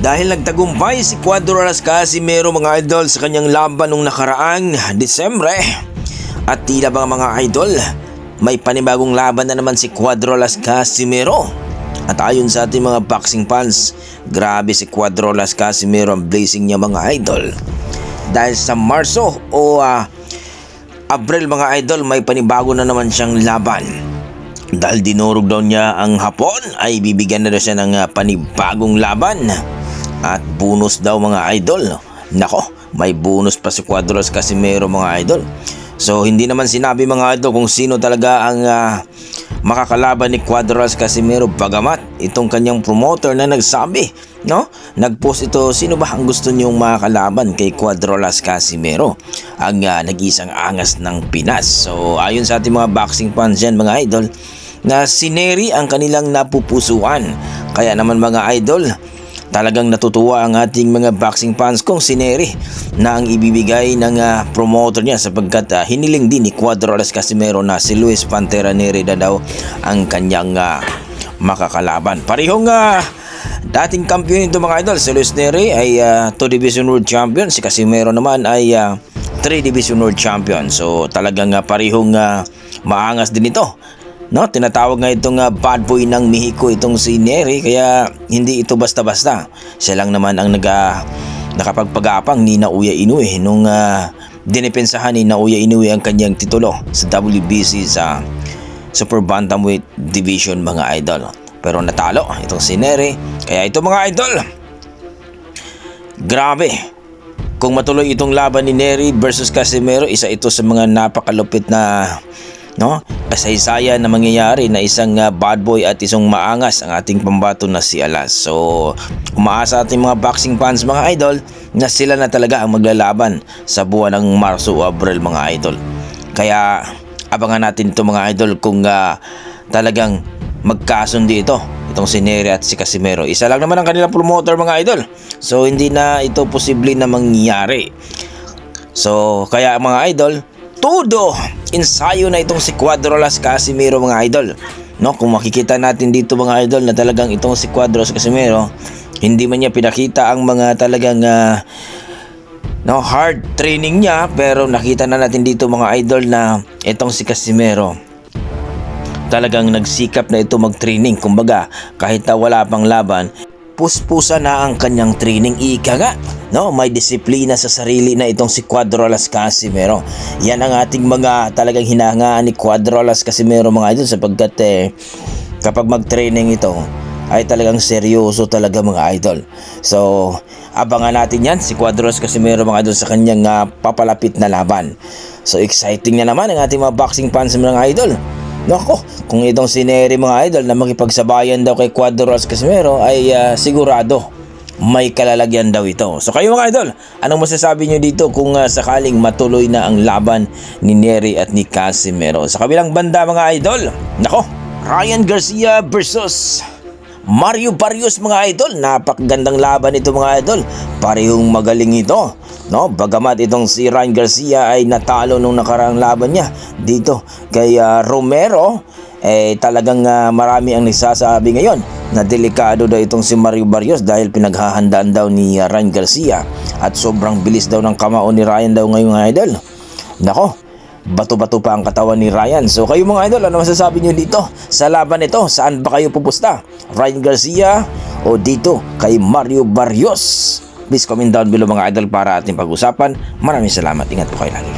Dahil nagtagumpay si Cuadro Alas Casimero mga idol sa kanyang laban nung nakaraang Disyembre. At tila ba mga idol, may panibagong laban na naman si Cuadro Alas Casimero. At ayon sa ating mga boxing fans, grabe si Cuadro Alas Casimero ang blazing niya mga idol. Dahil sa Marso o Abril mga idol, may panibago na naman siyang laban. Dahil dinurog daw niya ang Hapon, ay bibigyan na daw siya ng panibagong laban. At bonus daw mga idol. Nako, may bonus pa si Cuadro Alas Casimero mga idol. So hindi naman sinabi mga idol kung sino talaga ang makakalaban ni Cuadro Alas Casimero, bagamat itong kanyang promoter na nagsabi, no? Nagpost ito, sino ba ang gusto niyong makakalaban kay Cuadro Alas Casimero, ang nag-isang angas ng Pinas. So ayon sa ating mga boxing fans yan mga idol, na si Nery ang kanilang napupusuan. Kaya naman mga idol, talagang natutuwa ang ating mga boxing fans kung si Nery na ang ibibigay ng promoter niya, sapagkat hiniling din ni Cuadro Alas Casimero na si Luis Pantera Nery na daw ang kanyang makakalaban. Parehong dating kampiyon ito mga idol. Si Luis Nery ay 2 Division World Champion, si Casimero naman ay 3 Division World Champion. So talagang parehong maangas din ito. No, tinatawag nga itong bad boy ng Mexico itong si Nery, kaya hindi ito basta-basta. Siya lang naman ang nakapagpagapang ni Naoya Inoue nung dinepensahan ni Naoya Inoue ang kanyang titulo sa WBC sa Super Bantamweight Division mga idol. Pero natalo itong si Nery. Kaya ito mga idol, grabe. Kung matuloy itong laban ni Nery versus Casimero, isa ito sa mga napakalupit na kasaysayan na mangyayari, na isang bad boy at isang maangas ang ating pambato na si Alas. So umaasa ating mga boxing fans mga idol na sila na talaga ang maglalaban sa buwan ng Marso o Abril mga idol. Kaya abangan natin ito mga idol kung talagang magkasundi itong si Nery at si Casimero. Isa lang naman ang kanilang promoter mga idol, so hindi na ito posible na mangyari. So kaya mga idol, todo ensayo na itong si Cuadro Alas Casimero mga idol. No, kung makikita natin dito mga idol na talagang itong si Cuadro Alas Casimero, hindi man niya pinakita ang mga talagang hard training niya, pero nakita na natin dito mga idol na itong si Casimero talagang nagsikap na ito mag-training. Kumbaga, kahit wala pang laban, puspusa na ang kanyang training. Ika nga, no, may disiplina sa sarili na itong si Cuadro Alas Casimero. Yan ang ating mga talagang hinahangaan ni Cuadro Alas Casimero mga idol, sapagkat kapag mag-training ito ay talagang seryoso talaga mga idol. So abangan natin yan, si Cuadro Alas Casimero mga idol, sa kanyang papalapit na laban. So exciting na naman ang ating mga boxing fans mga idol. Nako, kung itong si Nery mga idol na makipagsabayan daw kay Cuadro Alas Casimero, ay sigurado may kalalagyan daw ito. So kayo mga idol, anong masasabi nyo dito kung sakaling matuloy na ang laban ni Nery at ni Casimero? Sa kabilang banda mga idol, nako, Ryan Garcia versus Mario Barrios mga idol. Napakagandang laban ito mga idol. Parehong magaling ito, no? Bagamat itong si Ryan Garcia ay natalo nung nakaraang laban niya dito kay Romero, talagang marami ang nagsasabi ngayon na delikado daw itong si Mario Barrios dahil pinaghahandaan daw ni Ryan Garcia at sobrang bilis daw ng kamao ni Ryan daw ngayon mga idol. Nako, bato-bato pa ang katawan ni Ryan. So kayo mga idol, ano masasabi nyo dito sa laban ito? Saan ba kayo pupusta? Ryan Garcia o dito kay Mario Barrios? Please comment down below mga idol para ating pag-usapan. Maraming salamat. Ingat po kayo lagi.